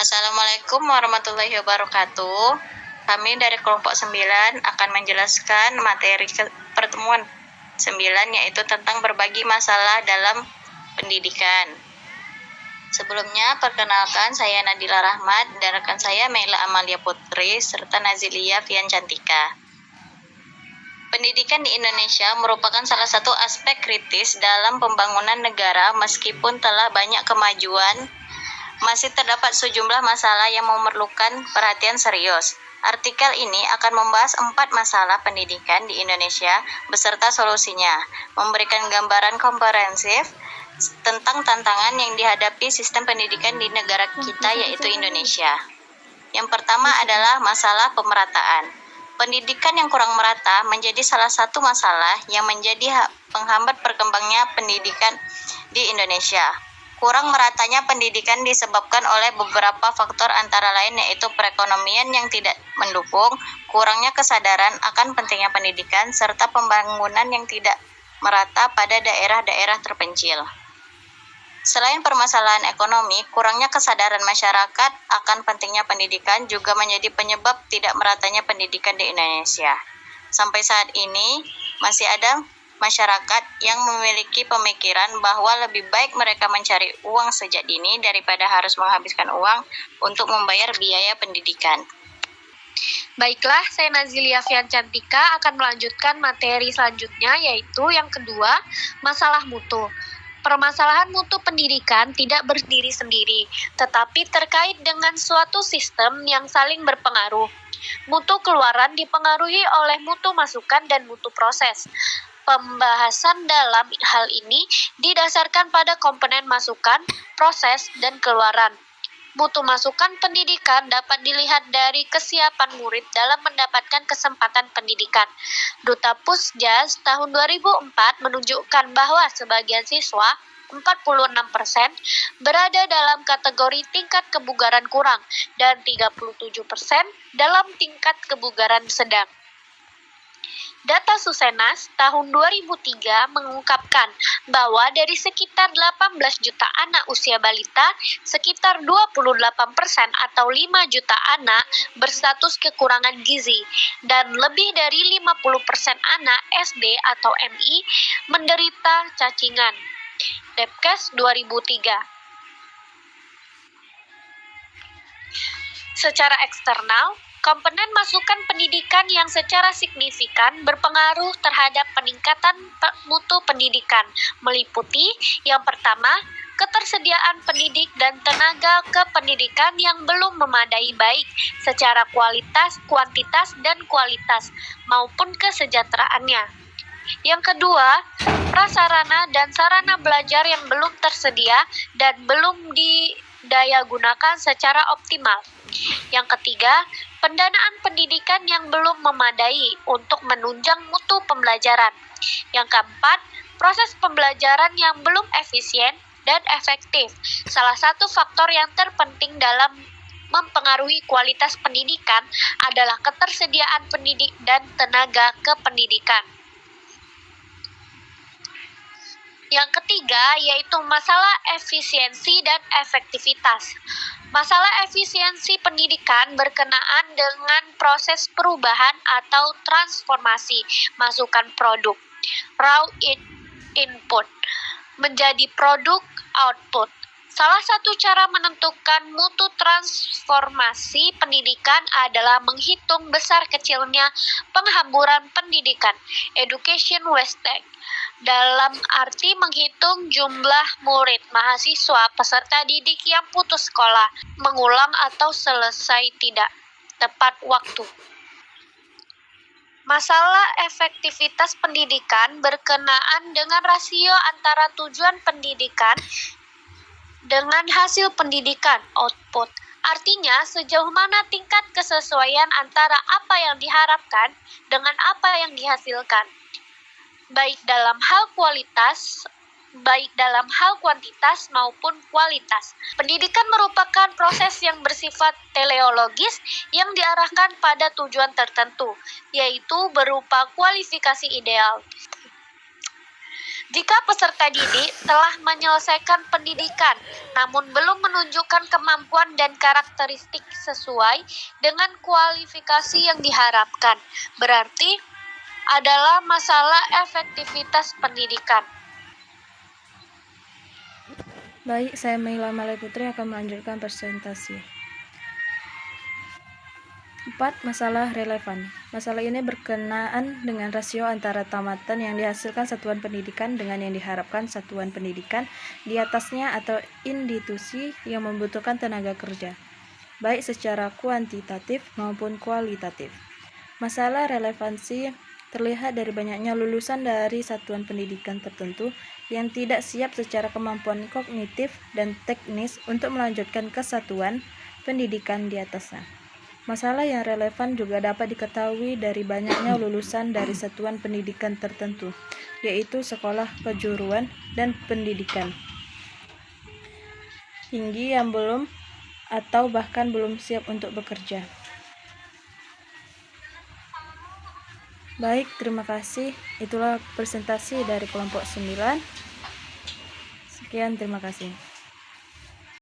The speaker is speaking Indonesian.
Assalamualaikum warahmatullahi wabarakatuh. Kami dari kelompok 9 akan menjelaskan materi pertemuan 9, yaitu tentang berbagi masalah dalam pendidikan. Sebelumnya, perkenalkan saya Nadila Rahmat dan rekan saya Mela Amalia Putri serta Nazilia Fian Cantika. Pendidikan di Indonesia merupakan salah satu aspek kritis dalam pembangunan negara. Meskipun telah banyak kemajuan, masih terdapat sejumlah masalah yang memerlukan perhatian serius. Artikel ini akan membahas 4 masalah pendidikan di Indonesia beserta solusinya, memberikan gambaran komprehensif tentang tantangan yang dihadapi sistem pendidikan di negara kita, yaitu Indonesia. Yang pertama adalah masalah pemerataan. Pendidikan yang kurang merata menjadi salah satu masalah yang menjadi penghambat perkembangannya pendidikan di Indonesia. Kurang meratanya pendidikan disebabkan oleh beberapa faktor, antara lain yaitu perekonomian yang tidak mendukung, kurangnya kesadaran akan pentingnya pendidikan, serta pembangunan yang tidak merata pada daerah-daerah terpencil. Selain permasalahan ekonomi, kurangnya kesadaran masyarakat akan pentingnya pendidikan juga menjadi penyebab tidak meratanya pendidikan di Indonesia. Sampai saat ini, masih ada masyarakat yang memiliki pemikiran bahwa lebih baik mereka mencari uang sejak dini daripada harus menghabiskan uang untuk membayar biaya pendidikan. Baiklah, saya Nazilia Fian Cantika akan melanjutkan materi selanjutnya, yaitu yang kedua, masalah mutu. Permasalahan mutu pendidikan tidak berdiri sendiri, tetapi terkait dengan suatu sistem yang saling berpengaruh. Mutu keluaran dipengaruhi oleh mutu masukan dan mutu proses. Pembahasan dalam hal ini didasarkan pada komponen masukan, proses, dan keluaran. Mutu masukan pendidikan dapat dilihat dari kesiapan murid dalam mendapatkan kesempatan pendidikan. Duta Pusjas tahun 2004 menunjukkan bahwa sebagian siswa, 46%, berada dalam kategori tingkat kebugaran kurang dan 37% dalam tingkat kebugaran sedang. Data Susenas tahun 2003 mengungkapkan bahwa dari sekitar 18 juta anak usia balita, sekitar 28% atau 5 juta anak berstatus kekurangan gizi, dan lebih dari 50% anak SD atau MI menderita cacingan. Depkes 2003. Secara eksternal, komponen masukan pendidikan yang secara signifikan berpengaruh terhadap peningkatan mutu pendidikan meliputi yang pertama, ketersediaan pendidik dan tenaga kependidikan yang belum memadai baik secara kuantitas dan kualitas maupun kesejahteraannya. Yang kedua, prasarana dan sarana belajar yang belum tersedia dan belum didaya gunakan secara optimal. Yang ketiga, pendanaan pendidikan yang belum memadai untuk menunjang mutu pembelajaran. Yang keempat, proses pembelajaran yang belum efisien dan efektif. Salah satu faktor yang terpenting dalam mempengaruhi kualitas pendidikan adalah ketersediaan pendidik dan tenaga kependidikan. Yang ketiga, yaitu masalah efisiensi dan efektivitas. Masalah efisiensi pendidikan berkenaan dengan proses perubahan atau transformasi masukan produk, raw input, menjadi produk output. Salah satu cara menentukan mutu transformasi pendidikan adalah menghitung besar kecilnya penghamburan pendidikan, education wastage, dalam arti menghitung jumlah murid, mahasiswa, peserta didik yang putus sekolah, mengulang atau selesai tidak tepat waktu. Masalah efektivitas pendidikan berkenaan dengan rasio antara tujuan pendidikan dengan hasil pendidikan, output. Artinya, sejauh mana tingkat kesesuaian antara apa yang diharapkan dengan apa yang dihasilkan, baik dalam hal kuantitas maupun kualitas. Pendidikan merupakan proses yang bersifat teleologis yang diarahkan pada tujuan tertentu, yaitu berupa kualifikasi ideal. Jika peserta didik telah menyelesaikan pendidikan, namun belum menunjukkan kemampuan dan karakteristik sesuai dengan kualifikasi yang diharapkan, berarti adalah masalah efektivitas pendidikan. Baik, saya Meila Malai Putri akan melanjutkan presentasi. 4. Masalah relevan. Masalah ini berkenaan dengan rasio antara tamatan yang dihasilkan satuan pendidikan dengan yang diharapkan satuan pendidikan di atasnya atau institusi yang membutuhkan tenaga kerja, baik secara kuantitatif maupun kualitatif. Masalah relevansi terlihat dari banyaknya lulusan dari satuan pendidikan tertentu yang tidak siap secara kemampuan kognitif dan teknis untuk melanjutkan ke satuan pendidikan di atasnya. Masalah yang relevan juga dapat diketahui dari banyaknya lulusan dari satuan pendidikan tertentu, yaitu sekolah kejuruan dan pendidikan tinggi yang belum atau bahkan belum siap untuk bekerja. Baik, terima kasih. Itulah presentasi dari kelompok 9. Sekian, terima kasih.